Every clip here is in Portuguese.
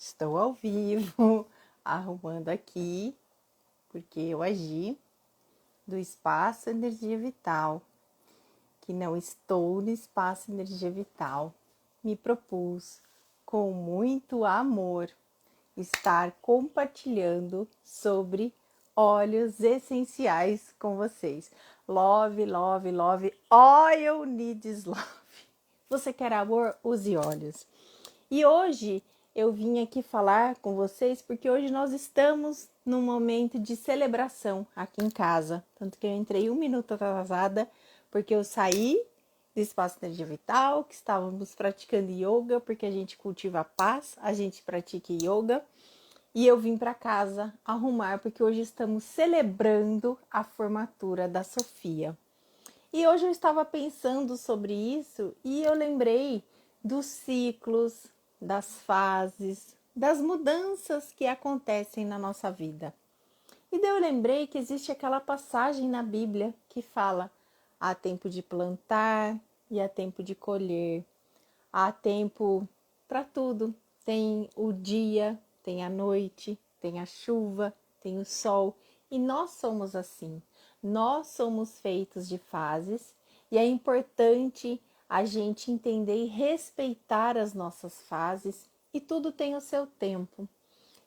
Estou ao vivo, arrumando aqui, porque eu agi do espaço Energia Vital, que não estou no espaço Energia Vital. Me propus, com muito amor, estar compartilhando sobre óleos essenciais com vocês. Love, love, love, oil needs love. Você quer amor? Use óleos. E hoje eu vim aqui falar com vocês porque hoje nós estamos num momento de celebração aqui em casa. Tanto que eu entrei 1 minuto atrasada porque eu saí do Espaço Energia Vital, que estávamos praticando yoga, porque a gente cultiva a paz, a gente pratica yoga. E eu vim para casa arrumar porque hoje estamos celebrando a formatura da Sofia. E hoje eu estava pensando sobre isso e eu lembrei dos ciclos, das fases, das mudanças que acontecem na nossa vida. E daí eu lembrei que existe aquela passagem na Bíblia que fala: há tempo de plantar e há tempo de colher. Há tempo para tudo. Tem o dia, tem a noite, tem a chuva, tem o sol. E nós somos assim. Nós somos feitos de fases e é importante a gente entender e respeitar as nossas fases, e tudo tem o seu tempo.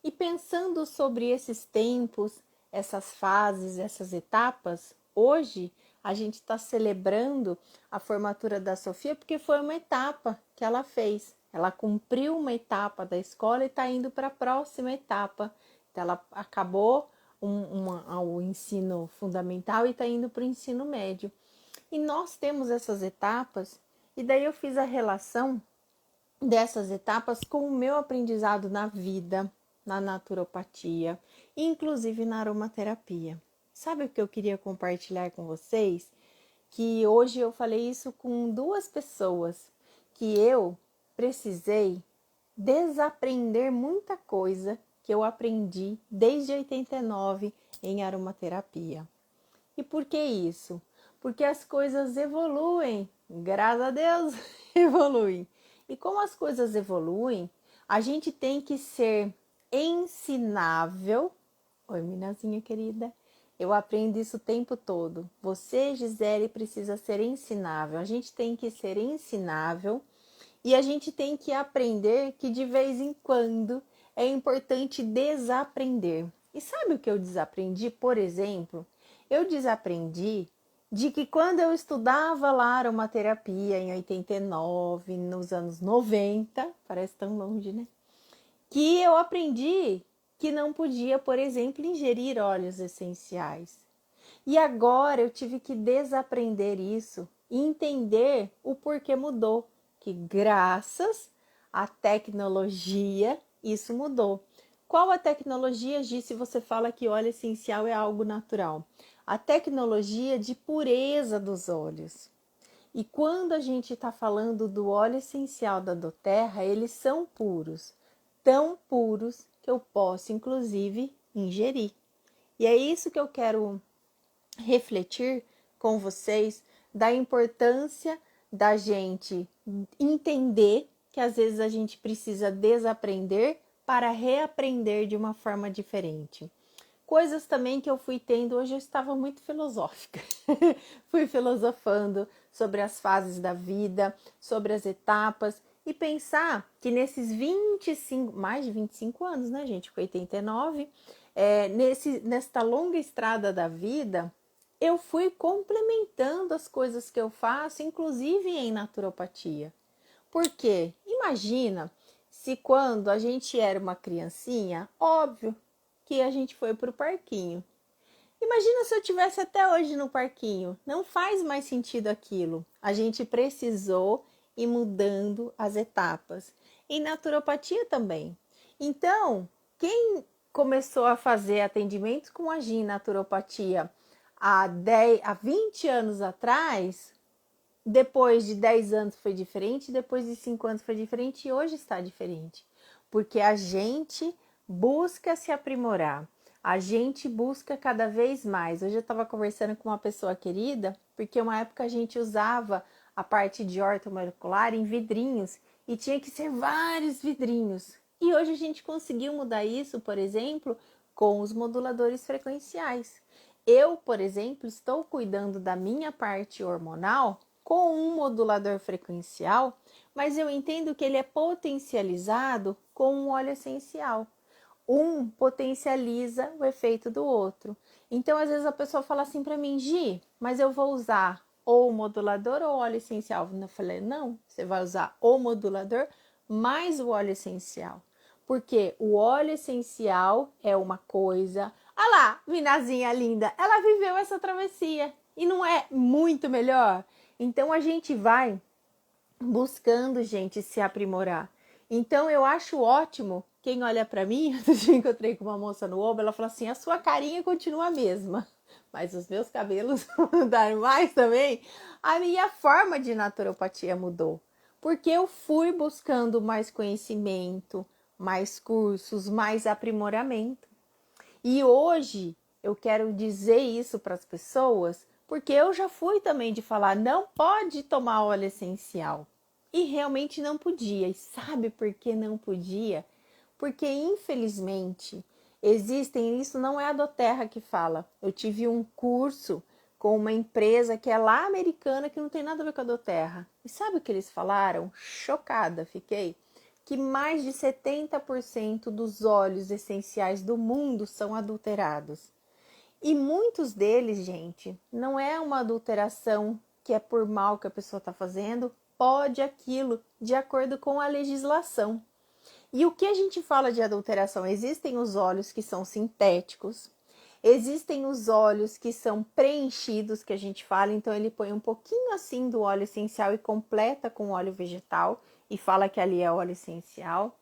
E pensando sobre esses tempos, essas fases, essas etapas, hoje a gente está celebrando a formatura da Sofia porque foi uma etapa que ela fez. Ela cumpriu uma etapa da escola e está indo para a próxima etapa. Então, ela acabou o ensino fundamental e está indo para o ensino médio. E nós temos essas etapas, e daí eu fiz a relação dessas etapas com o meu aprendizado na vida, na naturopatia, inclusive na aromaterapia. Sabe o que eu queria compartilhar com vocês? Que hoje eu falei isso com 2 pessoas, que eu precisei desaprender muita coisa que eu aprendi desde 89 em aromaterapia. E por que isso? Porque as coisas evoluem, graças a Deus, evoluem. E como as coisas evoluem, a gente tem que ser ensinável. Oi, Minazinha querida. Eu aprendo isso o tempo todo. Você, Gisele, precisa ser ensinável. A gente tem que ser ensinável e a gente tem que aprender que de vez em quando é importante desaprender. E sabe o que eu desaprendi, por exemplo? Eu desaprendi de que quando eu estudava lá aromaterapia em 89, nos anos 90, parece tão longe, né? Que eu aprendi que não podia, por exemplo, ingerir óleos essenciais. E agora eu tive que desaprender isso e entender o porquê mudou. Que graças à tecnologia isso mudou. Qual a tecnologia, Gi, se você fala que óleo essencial é algo natural? A tecnologia de pureza dos óleos. E quando a gente está falando do óleo essencial da doTERRA, eles são puros. Tão puros que eu posso, inclusive, ingerir. E é isso que eu quero refletir com vocês, da importância da gente entender que às vezes a gente precisa desaprender para reaprender de uma forma diferente. Coisas também que eu fui tendo, hoje eu estava muito filosófica, fui filosofando sobre as fases da vida, sobre as etapas, e pensar que nesses 25, mais de 25 anos, né gente, com 89, nesta longa estrada da vida, eu fui complementando as coisas que eu faço, inclusive em naturopatia. Por quê? Imagina se quando a gente era uma criancinha, óbvio que a gente foi para o parquinho. Imagina se eu tivesse até hoje no parquinho. Não faz mais sentido aquilo. A gente precisou ir mudando as etapas. Em naturopatia também. Então, quem começou a fazer atendimentos com a Gi em naturopatia há 20 anos atrás, depois de 10 anos foi diferente, depois de 5 anos foi diferente e hoje está diferente. Porque a gente busca se aprimorar, a gente busca cada vez mais. Hoje eu estava conversando com uma pessoa querida, porque uma época a gente usava a parte de ortomolecular em vidrinhos e tinha que ser vários vidrinhos. E hoje a gente conseguiu mudar isso, por exemplo, com os moduladores frequenciais. Eu, por exemplo, estou cuidando da minha parte hormonal com um modulador frequencial, mas eu entendo que ele é potencializado com um óleo essencial. Um potencializa o efeito do outro. Então, às vezes a pessoa fala assim para mim, Gi, mas eu vou usar ou o modulador ou o óleo essencial. Eu falei, não, você vai usar o modulador mais o óleo essencial. Porque o óleo essencial é uma coisa. Ah lá, Minazinha linda, ela viveu essa travessia e não é muito melhor? Então a gente vai buscando, gente, se aprimorar. Então eu acho ótimo quem olha para mim. Outro dia encontrei com uma moça no Oba, ela falou assim: a sua carinha continua a mesma, mas os meus cabelos mudaram mais também. A minha forma de naturopatia mudou, porque eu fui buscando mais conhecimento, mais cursos, mais aprimoramento. E hoje eu quero dizer isso para as pessoas, porque eu já fui também de falar, não pode tomar óleo essencial. E realmente não podia. E sabe por que não podia? Porque infelizmente existem, isso não é a doTERRA que fala. Eu tive um curso com uma empresa que é lá americana, que não tem nada a ver com a doTERRA. E sabe o que eles falaram? Chocada fiquei. Que mais de 70% dos óleos essenciais do mundo são adulterados. E muitos deles, gente, não é uma adulteração que é por mal que a pessoa está fazendo, pode aquilo, de acordo com a legislação. E o que a gente fala de adulteração? Existem os óleos que são sintéticos, existem os óleos que são preenchidos, que a gente fala, então ele põe um pouquinho assim do óleo essencial e completa com óleo vegetal e fala que ali é óleo essencial.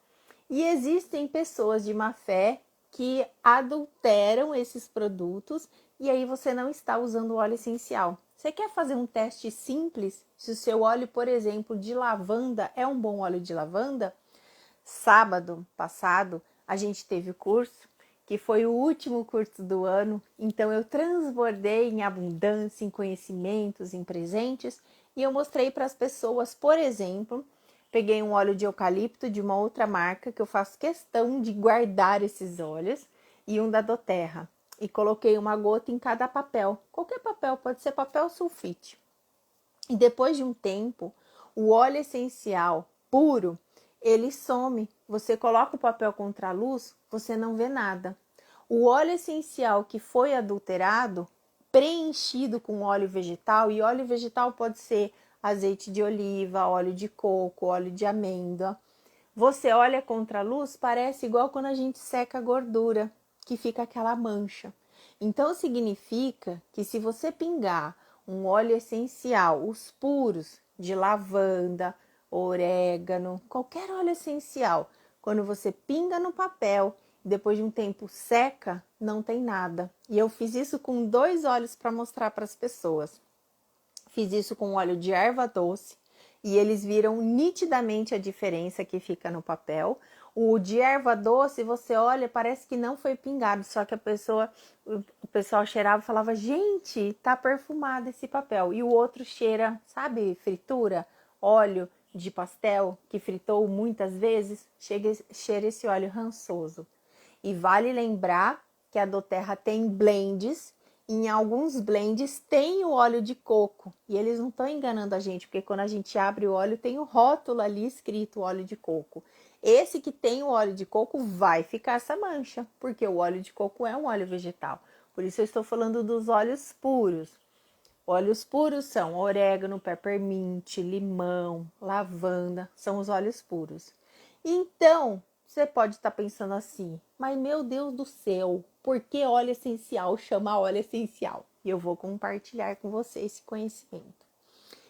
E existem pessoas de má fé que adulteram esses produtos e aí você não está usando o óleo essencial. Você quer fazer um teste simples? Se o seu óleo, por exemplo, de lavanda é um bom óleo de lavanda? Sábado passado a gente teve o curso, que foi o último curso do ano, então eu transbordei em abundância, em conhecimentos, em presentes, e eu mostrei para as pessoas, por exemplo, peguei um óleo de eucalipto de uma outra marca, que eu faço questão de guardar esses óleos, e um da doTERRA, e coloquei uma gota em cada papel, qualquer papel, pode ser papel sulfite. E depois de um tempo, o óleo essencial puro, ele some. Você coloca o papel contra a luz, você não vê nada. O óleo essencial que foi adulterado, preenchido com óleo vegetal, e óleo vegetal pode ser azeite de oliva, óleo de coco, óleo de amêndoa. Você olha contra a luz, parece igual quando a gente seca a gordura, que fica aquela mancha. Então significa que se você pingar um óleo essencial, os puros de lavanda, orégano, qualquer óleo essencial, quando você pinga no papel, depois de um tempo seca, não tem nada. E eu fiz isso com 2 óleos para mostrar para as pessoas. Fiz isso com óleo de erva doce e eles viram nitidamente a diferença que fica no papel. O de erva doce, você olha, parece que não foi pingado, só que o pessoal cheirava e falava, gente, tá perfumado esse papel. E o outro cheira, sabe, fritura, óleo de pastel que fritou muitas vezes, cheira esse óleo rançoso. E vale lembrar que a doTERRA tem blends. Em alguns blends tem o óleo de coco. E eles não estão enganando a gente, porque quando a gente abre o óleo, tem o rótulo ali escrito óleo de coco. Esse que tem o óleo de coco vai ficar essa mancha, porque o óleo de coco é um óleo vegetal. Por isso eu estou falando dos óleos puros. Óleos puros são orégano, peppermint, limão, lavanda, são os óleos puros. Então, você pode estar pensando assim, mas meu Deus do céu, por que óleo essencial chama óleo essencial? E eu vou compartilhar com você esse conhecimento.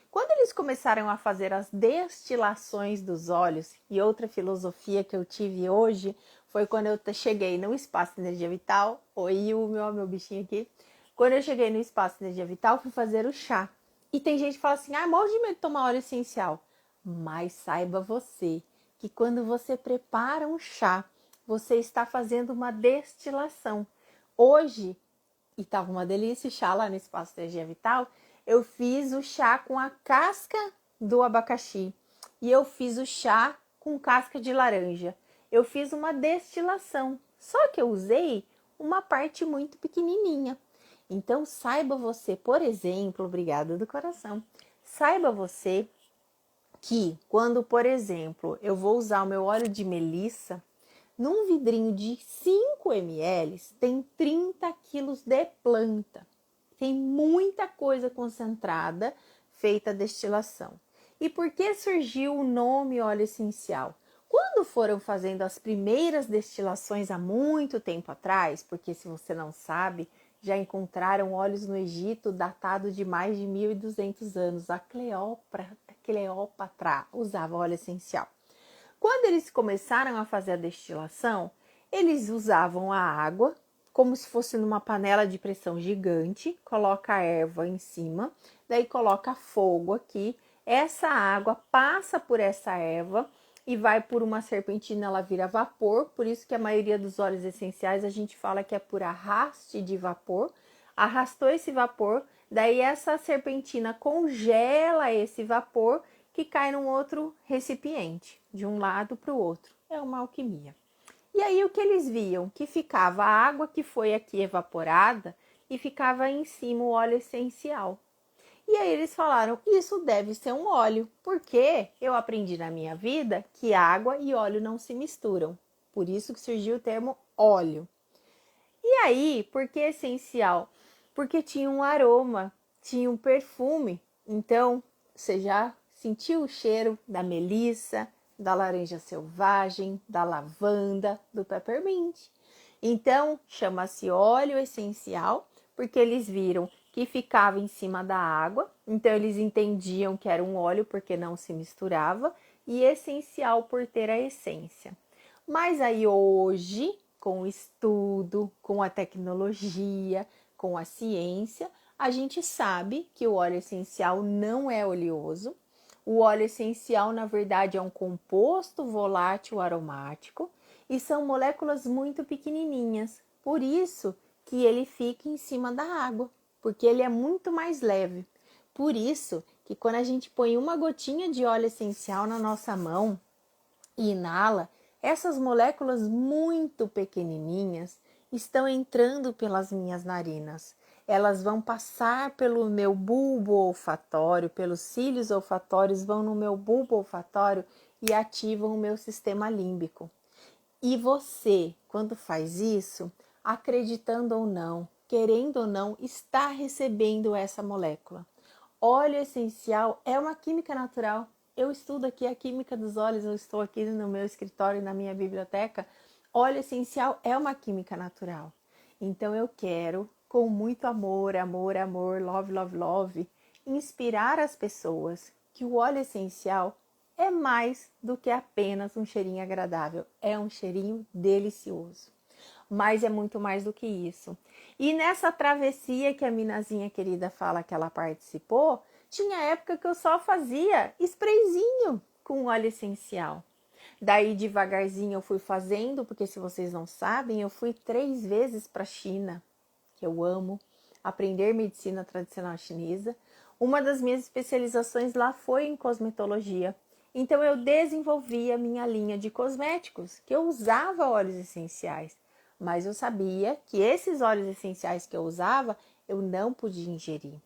Quando eles começaram a fazer as destilações dos óleos, e outra filosofia que eu tive hoje foi quando eu cheguei no Espaço Energia Vital, oi, o meu bichinho aqui. Quando eu cheguei no Espaço Energia Vital, fui fazer o chá. E tem gente que fala assim, morro de medo de tomar óleo essencial. Mas saiba você que quando você prepara um chá, você está fazendo uma destilação. Hoje, e estava uma delícia o chá lá no Espaço Energia Vital, eu fiz o chá com a casca do abacaxi e eu fiz o chá com casca de laranja. eu fiz uma destilação, só que eu usei uma parte muito pequenininha. Então, saiba você, por exemplo, obrigada do coração, saiba você que quando, por exemplo, eu vou usar o meu óleo de melissa, num vidrinho de 5 ml tem 30 quilos de planta. Tem muita coisa concentrada feita a destilação. E por que surgiu o nome óleo essencial? Quando foram fazendo as primeiras destilações há muito tempo atrás, porque se você não sabe, já encontraram óleos no Egito datado de mais de 1.200 anos. A Cleópatra usava óleo essencial. Quando eles começaram a fazer a destilação, eles usavam a água como se fosse numa panela de pressão gigante, coloca a erva em cima, daí coloca fogo aqui, essa água passa por essa erva e vai por uma serpentina, ela vira vapor, por isso que a maioria dos óleos essenciais a gente fala que é por arraste de vapor, arrastou esse vapor, daí essa serpentina congela esse vapor que cai num outro recipiente, de um lado para o outro. É uma alquimia. E aí o que eles viam? Que ficava a água que foi aqui evaporada e ficava em cima o óleo essencial. E aí eles falaram, isso deve ser um óleo, porque eu aprendi na minha vida que água e óleo não se misturam. Por isso que surgiu o termo óleo. E aí, por que essencial? Porque tinha um aroma, tinha um perfume. Então, você já sentiu o cheiro da melissa, da laranja selvagem, da lavanda, do peppermint. Então, chama-se óleo essencial, porque eles viram que ficava em cima da água. Então, eles entendiam que era um óleo, porque não se misturava. E essencial por ter a essência. Mas aí hoje, com o estudo, com a tecnologia, com a ciência, a gente sabe que o óleo essencial não é oleoso. O óleo essencial, na verdade, é um composto volátil aromático e são moléculas muito pequenininhas. Por isso que ele fica em cima da água, porque ele é muito mais leve. Por isso que quando a gente põe uma gotinha de óleo essencial na nossa mão e inala, essas moléculas muito pequenininhas estão entrando pelas minhas narinas. Elas vão passar pelo meu bulbo olfatório, pelos cílios olfatórios, vão no meu bulbo olfatório e ativam o meu sistema límbico. E você, quando faz isso, acreditando ou não, querendo ou não, está recebendo essa molécula. Óleo essencial é uma química natural. Eu estudo aqui a química dos óleos, eu estou aqui no meu escritório, na minha biblioteca. Óleo essencial é uma química natural. Então eu quero, com muito amor, amor, amor, love, love, love, inspirar as pessoas que o óleo essencial é mais do que apenas um cheirinho agradável, é um cheirinho delicioso. Mas é muito mais do que isso. E nessa travessia que a Minazinha querida fala que ela participou, tinha época que eu só fazia sprayzinho com óleo essencial. Daí devagarzinho eu fui fazendo, porque se vocês não sabem, eu fui 3 vezes para a China, que eu amo, aprender medicina tradicional chinesa. Uma das minhas especializações lá foi em cosmetologia. Então eu desenvolvi a minha linha de cosméticos, que eu usava óleos essenciais. Mas eu sabia que esses óleos essenciais que eu usava, eu não podia ingerir.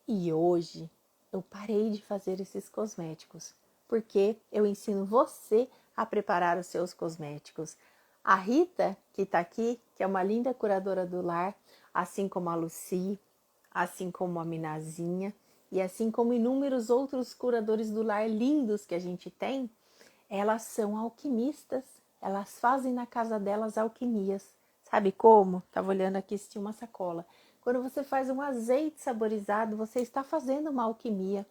E hoje eu parei de fazer esses cosméticos, porque eu ensino você a preparar os seus cosméticos. A Rita, que está aqui, que é uma linda curadora do lar, assim como a Lucy, assim como a Minazinha, e assim como inúmeros outros curadores do lar lindos que a gente tem, elas são alquimistas. Elas fazem na casa delas alquimias. Sabe como? Tava olhando aqui, se tinha uma sacola. Quando você faz um azeite saborizado, você está fazendo uma alquimia.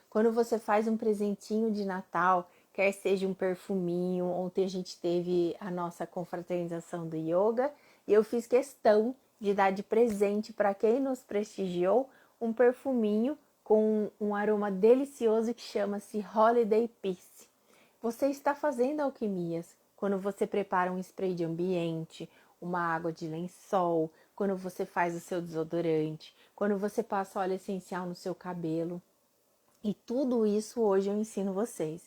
Quando você faz um presentinho de Natal, quer seja um perfuminho, ontem a gente teve a nossa confraternização do yoga e eu fiz questão de dar de presente para quem nos prestigiou um perfuminho com um aroma delicioso que chama-se Holiday Peace. Você está fazendo alquimias quando você prepara um spray de ambiente, uma água de lençol, quando você faz o seu desodorante, quando você passa óleo essencial no seu cabelo. E tudo isso hoje eu ensino vocês.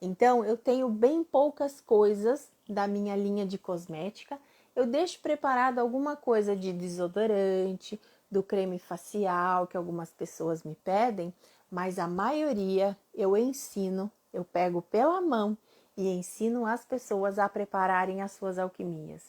Então, eu tenho bem poucas coisas da minha linha de cosmética, eu deixo preparado alguma coisa de desodorante, do creme facial, que algumas pessoas me pedem, mas a maioria eu ensino, eu pego pela mão e ensino as pessoas a prepararem as suas alquimias.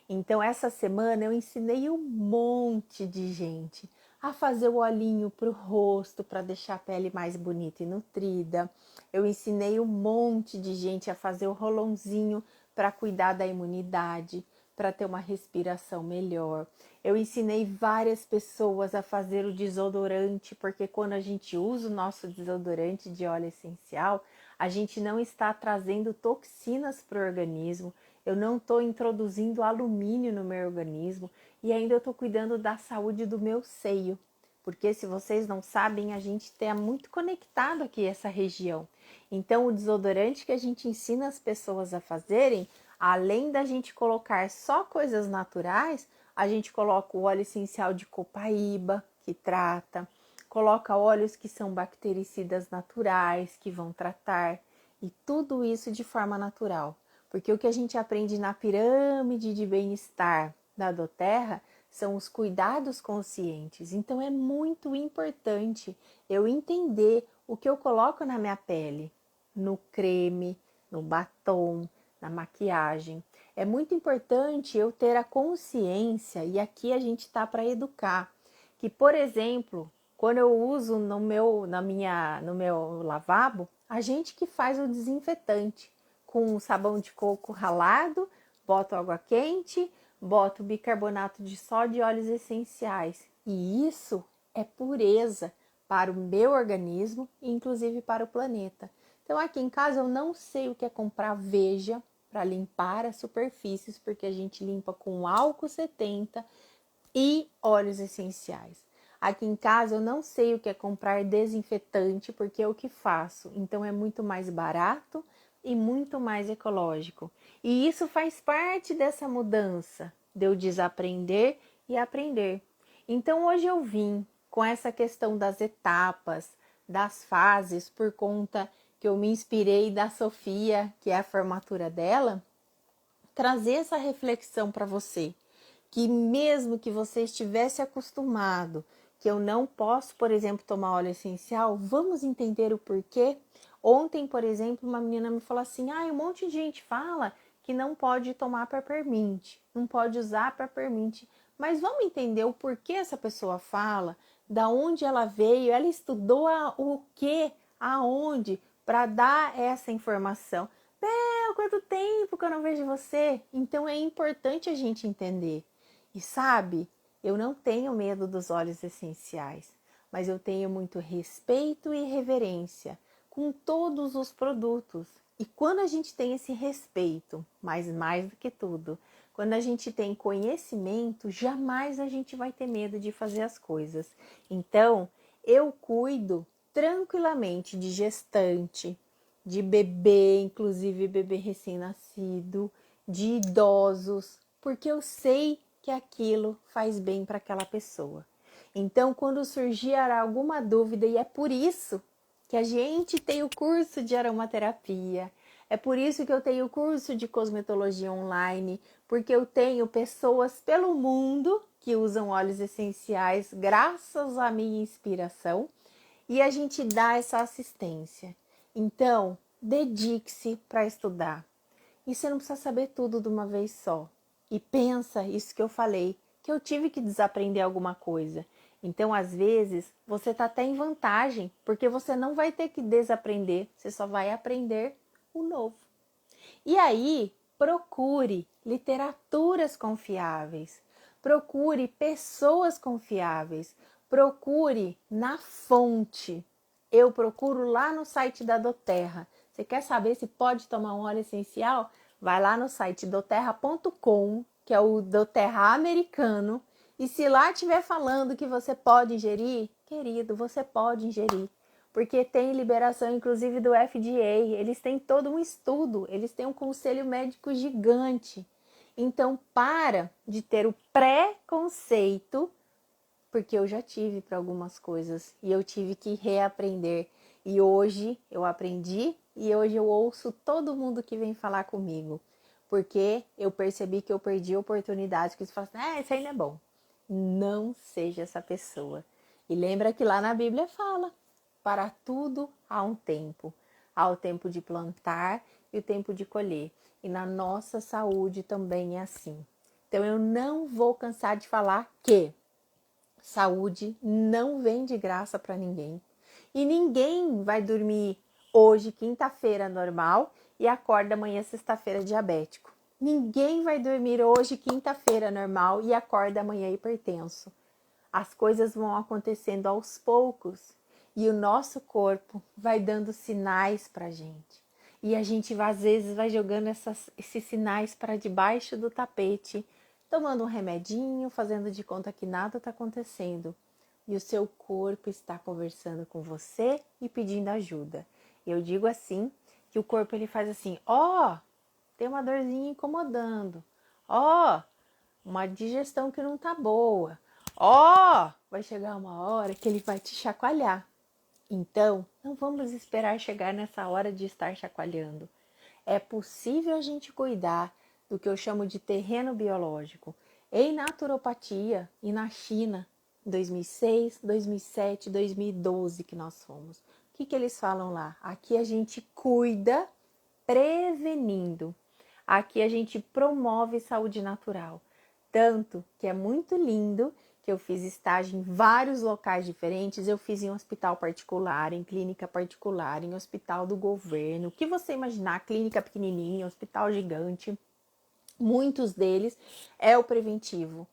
Então, essa semana eu ensinei um monte de gente a fazer o olhinho para o rosto, para deixar a pele mais bonita e nutrida. Eu ensinei um monte de gente a fazer o rolãozinho para cuidar da imunidade, para ter uma respiração melhor. Eu ensinei várias pessoas a fazer o desodorante, porque quando a gente usa o nosso desodorante de óleo essencial, a gente não está trazendo toxinas para o organismo, eu não estou introduzindo alumínio no meu organismo e ainda eu estou cuidando da saúde do meu seio. Porque se vocês não sabem, a gente está muito conectado aqui essa região. Então o desodorante que a gente ensina as pessoas a fazerem, além da gente colocar só coisas naturais, a gente coloca o óleo essencial de copaíba, que trata, coloca óleos que são bactericidas naturais, que vão tratar, e tudo isso de forma natural. Porque o que a gente aprende na pirâmide de bem-estar da doTERRA são os cuidados conscientes. Então é muito importante eu entender o que eu coloco na minha pele, no creme, no batom, na maquiagem. É muito importante eu ter a consciência, e aqui a gente está para educar, que, por exemplo, quando eu uso no meu lavabo, a gente que faz o desinfetante com sabão de coco ralado, boto água quente, boto bicarbonato de sódio e óleos essenciais. E isso é pureza para o meu organismo e inclusive para o planeta. Então aqui em casa eu não sei o que é comprar Veja para limpar as superfícies, porque a gente limpa com álcool 70 e óleos essenciais. Aqui em casa eu não sei o que é comprar desinfetante, porque é o que faço. Então é muito mais barato e muito mais ecológico. E isso faz parte dessa mudança, de eu desaprender e aprender. Então hoje eu vim com essa questão das etapas, das fases, por conta que eu me inspirei da Sofia, que é a formatura dela, trazer essa reflexão para você, que mesmo que você estivesse acostumado, que eu não posso, por exemplo, tomar óleo essencial, vamos entender o porquê. Ontem, por exemplo, uma menina me falou assim, um monte de gente fala que não pode tomar peppermint, não pode usar peppermint, mas vamos entender o porquê essa pessoa fala, da onde ela veio, ela estudou o que, aonde, para dar essa informação. Bel, quanto tempo que eu não vejo você? Então é importante a gente entender. E sabe, eu não tenho medo dos óleos essenciais, mas eu tenho muito respeito e reverência com todos os produtos. E quando a gente tem esse respeito, mas mais do que tudo, quando a gente tem conhecimento, jamais a gente vai ter medo de fazer as coisas. Então, eu cuido tranquilamente de gestante, de bebê, inclusive bebê recém-nascido, de idosos, porque eu sei que aquilo faz bem para aquela pessoa. Então, quando surgir alguma dúvida, e é por isso que a gente tem o curso de aromaterapia, é por isso que eu tenho o curso de cosmetologia online, porque eu tenho pessoas pelo mundo que usam óleos essenciais graças à minha inspiração e a gente dá essa assistência. Então, dedique-se para estudar. E você não precisa saber tudo de uma vez só. E pensa isso que eu falei, que eu tive que desaprender alguma coisa. Então, às vezes, você está até em vantagem, porque você não vai ter que desaprender, você só vai aprender o novo. E aí, procure literaturas confiáveis, procure pessoas confiáveis, procure na fonte. Eu procuro lá no site da doTERRA. Você quer saber se pode tomar um óleo essencial? Vai lá no site doterra.com, que é o doTERRA americano, e se lá estiver falando que você pode ingerir, querido, você pode ingerir. Porque tem liberação, inclusive, do FDA. Eles têm todo um estudo, eles têm um conselho médico gigante. Então, para de ter o preconceito, porque eu já tive para algumas coisas e eu tive que reaprender. E hoje eu aprendi e hoje eu ouço todo mundo que vem falar comigo. porque eu percebi que eu perdi a oportunidade, que você fala assim, isso aí não é bom. Não seja essa pessoa. E lembra que lá na Bíblia fala, para tudo há um tempo. Há o tempo de plantar e o tempo de colher. E na nossa saúde também é assim. Então eu não vou cansar de falar que saúde não vem de graça para ninguém. E ninguém vai dormir hoje, quinta-feira, normal, e acorda amanhã, sexta-feira, diabético. Ninguém vai dormir hoje, quinta-feira, normal, e acorda amanhã, hipertenso. As coisas vão acontecendo aos poucos e o nosso corpo vai dando sinais para gente. E a gente, às vezes, vai jogando esses sinais para debaixo do tapete, tomando um remedinho, fazendo de conta que nada está acontecendo. E o seu corpo está conversando com você e pedindo ajuda. Eu digo assim, que o corpo ele faz assim, tem uma dorzinha incomodando. Uma digestão que não tá boa. Vai chegar uma hora que ele vai te chacoalhar. Então, não vamos esperar chegar nessa hora de estar chacoalhando. É possível a gente cuidar do que eu chamo de terreno biológico. Em naturopatia e na China, em 2006, 2007, 2012 que nós fomos. O que eles falam lá? Aqui a gente cuida prevenindo. Aqui a gente promove saúde natural. Tanto que é muito lindo que eu fiz estágio em vários locais diferentes. Eu fiz em hospital particular, em clínica particular, em hospital do governo. O que você imaginar, clínica pequenininha, hospital gigante. Muitos deles é o preventivo.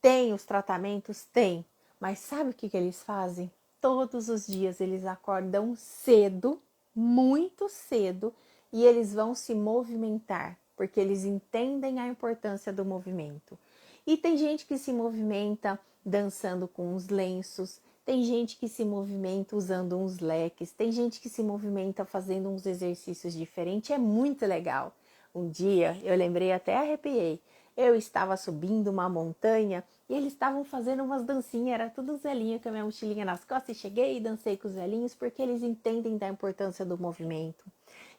Tem os tratamentos? Tem. Mas sabe o que eles fazem? Todos os dias eles acordam cedo, muito cedo, e eles vão se movimentar, porque eles entendem a importância do movimento. E tem gente que se movimenta dançando com os lenços, tem gente que se movimenta usando uns leques, tem gente que se movimenta fazendo uns exercícios diferentes, é muito legal. Um dia, eu lembrei, até arrepiei, eu estava subindo uma montanha e eles estavam fazendo umas dancinhas, era tudo velhinho com a minha mochilinha nas costas, e cheguei e dancei com os velhinhos porque eles entendem da importância do movimento.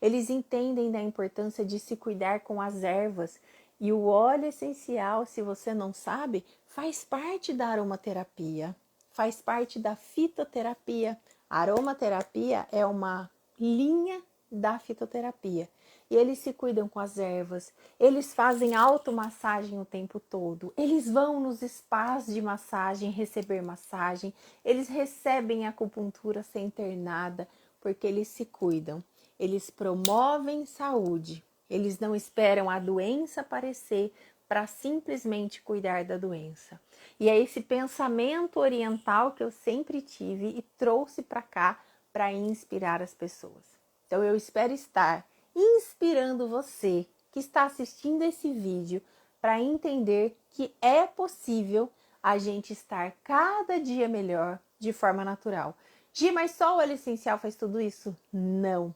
Eles entendem da importância de se cuidar com as ervas. E o óleo essencial, se você não sabe, faz parte da aromaterapia, faz parte da fitoterapia. A aromaterapia é uma linha da fitoterapia. E eles se cuidam com as ervas, eles fazem automassagem o tempo todo, eles vão nos spas de massagem receber massagem, eles recebem acupuntura sem ter nada, porque eles se cuidam. Eles promovem saúde, eles não esperam a doença aparecer para simplesmente cuidar da doença. E é esse pensamento oriental que eu sempre tive e trouxe para cá para inspirar as pessoas. Então eu espero estar inspirando você que está assistindo esse vídeo para entender que é possível a gente estar cada dia melhor de forma natural. Gi, mas só o óleo essencial faz tudo isso? Não.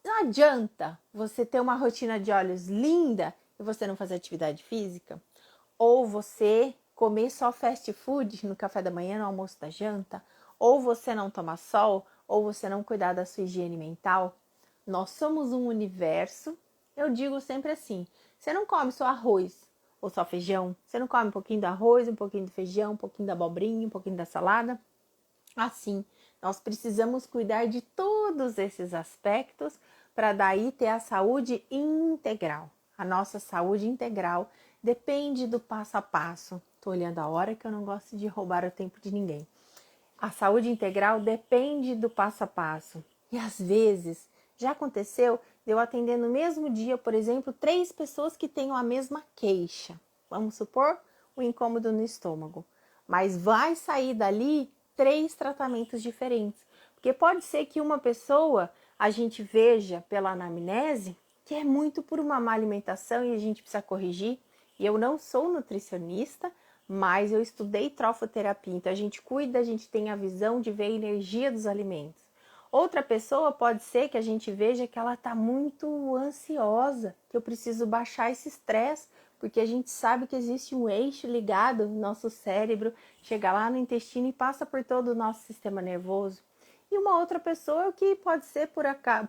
Não adianta você ter uma rotina de óleos linda e você não fazer atividade física. Ou você comer só fast food no café da manhã, no almoço da janta. Ou você não tomar sol, ou você não cuidar da sua higiene mental. Nós somos um universo. Eu digo sempre assim, você não come só arroz ou só feijão. Você não come um pouquinho do arroz, um pouquinho do feijão, um pouquinho da abobrinha, um pouquinho da salada. Assim, nós precisamos cuidar de todos esses aspectos para daí ter a saúde integral. A nossa saúde integral depende do passo a passo. Estou olhando a hora que eu não gosto de roubar o tempo de ninguém. A saúde integral depende do passo a passo. E às vezes, já aconteceu de eu atender no mesmo dia, por exemplo, 3 pessoas que tenham a mesma queixa. Vamos supor, o incômodo no estômago. Mas vai sair dali 3 tratamentos diferentes. Porque pode ser que uma pessoa a gente veja pela anamnese que é muito por uma má alimentação e a gente precisa corrigir. E eu não sou nutricionista, mas eu estudei trofoterapia, então a gente cuida, a gente tem a visão de ver a energia dos alimentos. Outra pessoa pode ser que a gente veja que ela está muito ansiosa, que eu preciso baixar esse estresse, porque a gente sabe que existe um eixo ligado no nosso cérebro, chega lá no intestino e passa por todo o nosso sistema nervoso. E uma outra pessoa que pode ser,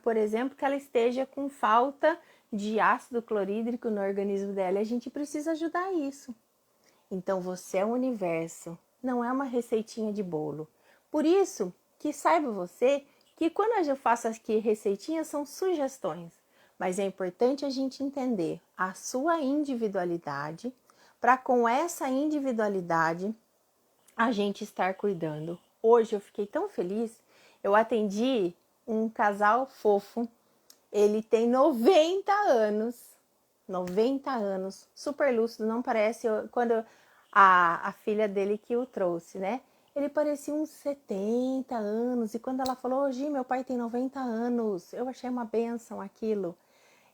por exemplo, que ela esteja com falta de ácido clorídrico no organismo dela e a gente precisa ajudar isso. Então você é um universo, não é uma receitinha de bolo. Por isso que saiba você que quando eu faço aqui receitinhas são sugestões, mas é importante a gente entender a sua individualidade para com essa individualidade a gente estar cuidando. Hoje eu fiquei tão feliz, eu atendi um casal fofo, ele tem 90 anos, 90 anos, super lúcido, não parece quando a filha dele que o trouxe, né? Ele parecia uns 70 anos, e quando ela falou, hoje meu pai tem 90 anos, eu achei uma bênção aquilo.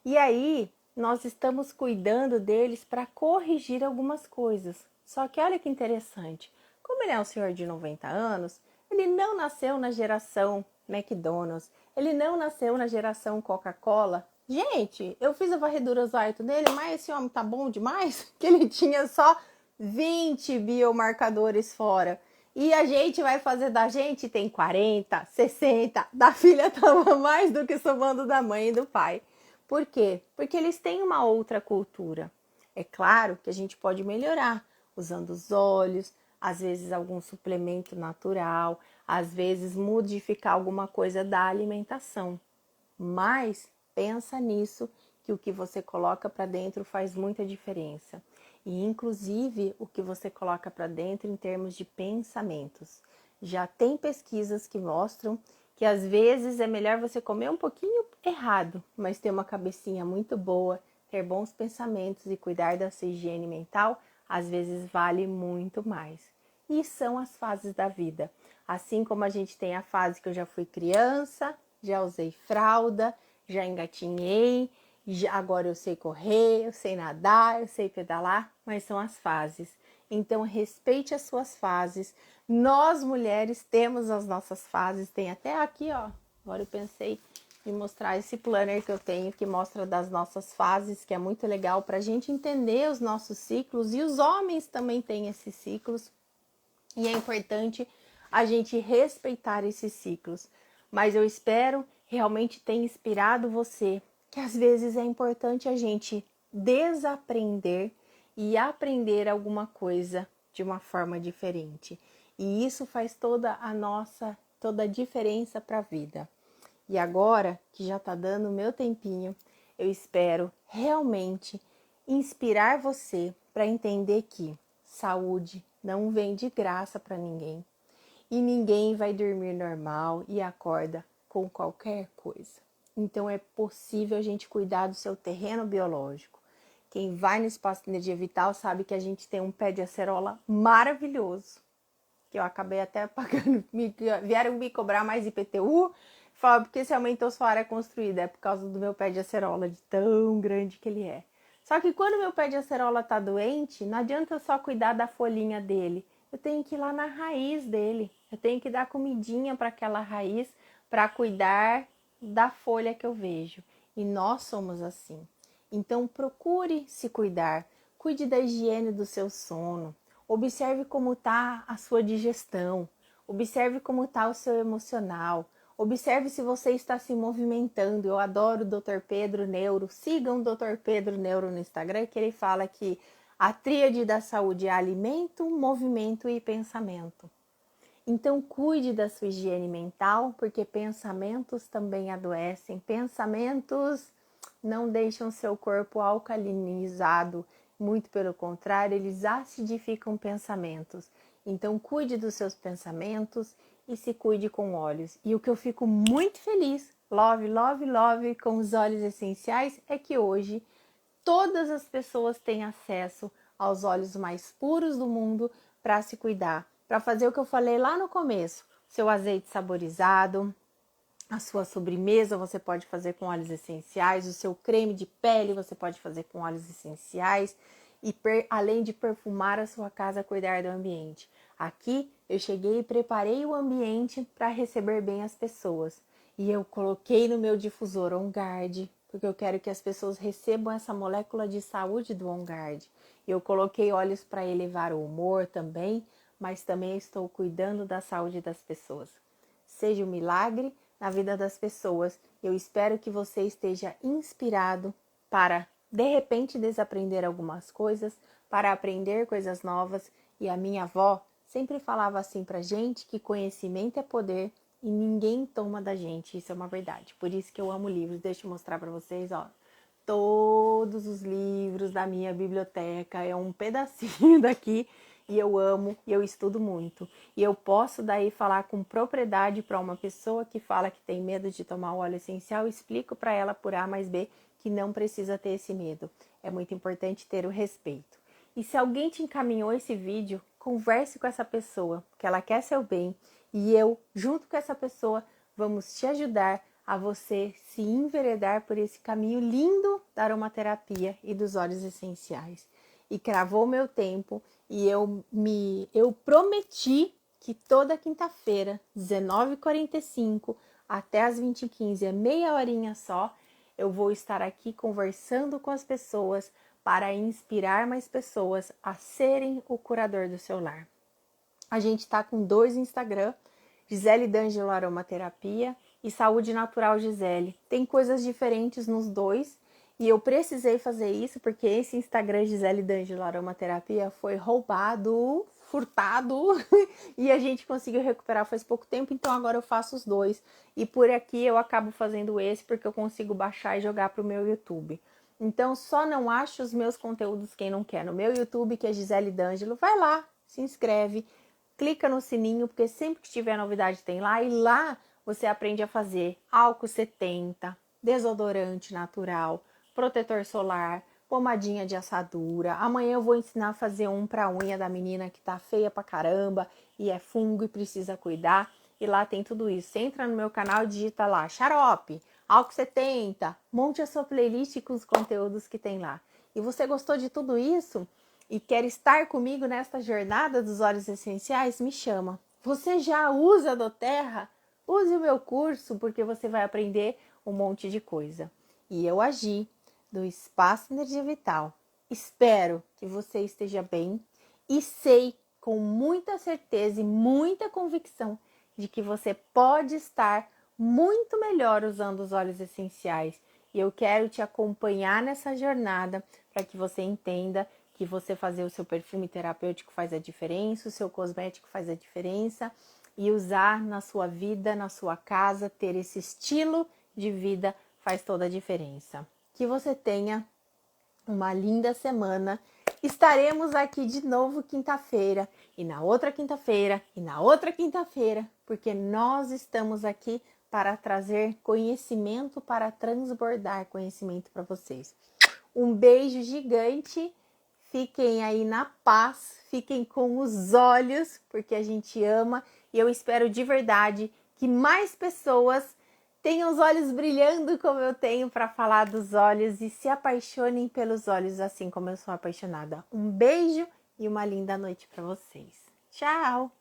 E aí, nós estamos cuidando deles para corrigir algumas coisas. Só que olha que interessante, como ele é um senhor de 90 anos, ele não nasceu na geração McDonald's, ele não nasceu na geração Coca-Cola. Gente, eu fiz a varredura zoito nele, mas esse homem tá bom demais, que ele tinha só 20 biomarcadores fora. E a gente vai fazer da gente, tem 40, 60, da filha tava mais do que somando da mãe e do pai. Por quê? Porque eles têm uma outra cultura. É claro que a gente pode melhorar usando os óleos, às vezes algum suplemento natural, às vezes modificar alguma coisa da alimentação. Mas pensa nisso, que o que você coloca para dentro faz muita diferença. E inclusive o que você coloca para dentro em termos de pensamentos. Já tem pesquisas que mostram que às vezes é melhor você comer um pouquinho errado, mas ter uma cabecinha muito boa, ter bons pensamentos e cuidar da sua higiene mental, às vezes vale muito mais. E são as fases da vida. Assim como a gente tem a fase que eu já fui criança, já usei fralda, já engatinhei, agora eu sei correr, eu sei nadar, eu sei pedalar, mas são as fases. Então respeite as suas fases. Nós mulheres temos as nossas fases, tem até aqui, ó. Agora eu pensei em mostrar esse planner que eu tenho, que mostra das nossas fases, que é muito legal para a gente entender os nossos ciclos, e os homens também têm esses ciclos, e é importante a gente respeitar esses ciclos. Mas eu espero realmente ter inspirado você, que às vezes é importante a gente desaprender e aprender alguma coisa de uma forma diferente. E isso faz toda a diferença para a vida. E agora que já está dando o meu tempinho, eu espero realmente inspirar você para entender que saúde não vem de graça para ninguém. E ninguém vai dormir normal e acorda com qualquer coisa. Então é possível a gente cuidar do seu terreno biológico. Quem vai no Espaço de Energia Vital sabe que a gente tem um pé de acerola maravilhoso, que eu acabei até pagando, vieram me cobrar mais IPTU, falaram porque se aumentou sua área construída, é por causa do meu pé de acerola, de tão grande que ele é. Só que quando meu pé de acerola tá doente, não adianta só cuidar da folhinha dele, eu tenho que ir lá na raiz dele, eu tenho que dar comidinha para aquela raiz, para cuidar da folha que eu vejo. E nós somos assim. Então procure se cuidar, cuide da higiene do seu sono, observe como está a sua digestão, observe como está o seu emocional, observe se você está se movimentando. Eu adoro o Dr. Pedro Neuro, sigam o Dr. Pedro Neuro no Instagram, que ele fala que a tríade da saúde é alimento, movimento e pensamento. Então cuide da sua higiene mental, porque pensamentos também adoecem, pensamentos não deixam seu corpo alcalinizado, muito pelo contrário, eles acidificam pensamentos. Então cuide dos seus pensamentos e se cuide com óleos. E o que eu fico muito feliz, love, love, love, com os óleos essenciais, é que hoje todas as pessoas têm acesso aos óleos mais puros do mundo para se cuidar, para fazer o que eu falei lá no começo, seu azeite saborizado, a sua sobremesa você pode fazer com óleos essenciais, o seu creme de pele você pode fazer com óleos essenciais e além de perfumar a sua casa, cuidar do ambiente. Aqui eu cheguei e preparei o ambiente para receber bem as pessoas. E eu coloquei no meu difusor On Guard, porque eu quero que as pessoas recebam essa molécula de saúde do On Guard. Eu coloquei óleos para elevar o humor também, mas também estou cuidando da saúde das pessoas. Seja um milagre na vida das pessoas. Eu espero que você esteja inspirado para, de repente, desaprender algumas coisas, para aprender coisas novas. E a minha avó sempre falava assim pra gente que conhecimento é poder e ninguém toma da gente. Isso é uma verdade. Por isso que eu amo livros. Deixa eu mostrar pra vocês, ó. Todos os livros da minha biblioteca, é um pedacinho daqui, e eu amo e eu estudo muito. E eu posso daí falar com propriedade para uma pessoa que fala que tem medo de tomar o óleo essencial, explico para ela por A mais B que não precisa ter esse medo. É muito importante ter o respeito. E se alguém te encaminhou esse vídeo, converse com essa pessoa, porque ela quer seu bem, e eu, junto com essa pessoa, vamos te ajudar a você se enveredar por esse caminho lindo da aromaterapia e dos óleos essenciais. E cravou meu tempo e eu prometi que toda quinta-feira, 19h45 até as 20h15, é meia horinha só, eu vou estar aqui conversando com as pessoas para inspirar mais pessoas a serem o curador do seu lar. A gente está com 2 Instagram, Gisele D'Angelo Aromaterapia e Saúde Natural Gisele. Tem coisas diferentes nos dois e eu precisei fazer isso porque esse Instagram Gisele D'Angelo Aromaterapia foi roubado, furtado e a gente conseguiu recuperar faz pouco tempo, então agora eu faço os dois. E por aqui eu acabo fazendo esse porque eu consigo baixar e jogar para o meu YouTube. Então só não acha os meus conteúdos quem não quer. No meu YouTube, que é Gisele D'Angelo, vai lá, se inscreve. Clica no sininho, porque sempre que tiver novidade tem lá. E lá você aprende a fazer álcool 70, desodorante natural, protetor solar, pomadinha de assadura. Amanhã eu vou ensinar a fazer um para unha da menina que tá feia pra caramba e é fungo e precisa cuidar. E lá tem tudo isso. Você entra no meu canal e digita lá, xarope, álcool 70, monte a sua playlist com os conteúdos que tem lá. E você gostou de tudo isso? E quer estar comigo nesta jornada dos óleos essenciais? Me chama. Você já usa doTERRA? Use o meu curso, porque você vai aprender um monte de coisa. E eu agi do Espaço Energia Vital. Espero que você esteja bem e sei com muita certeza e muita convicção de que você pode estar muito melhor usando os óleos essenciais. E eu quero te acompanhar nessa jornada para que você entenda que você fazer o seu perfume terapêutico faz a diferença, o seu cosmético faz a diferença, e usar na sua vida, na sua casa, ter esse estilo de vida faz toda a diferença. Que você tenha uma linda semana. Estaremos aqui de novo quinta-feira, e na outra quinta-feira, e na outra quinta-feira, porque nós estamos aqui para trazer conhecimento, para transbordar conhecimento para vocês. Um beijo gigante. Fiquem aí na paz, fiquem com os olhos, porque a gente ama. E eu espero de verdade que mais pessoas tenham os olhos brilhando como eu tenho para falar dos olhos e se apaixonem pelos olhos assim como eu sou apaixonada. Um beijo e uma linda noite para vocês. Tchau!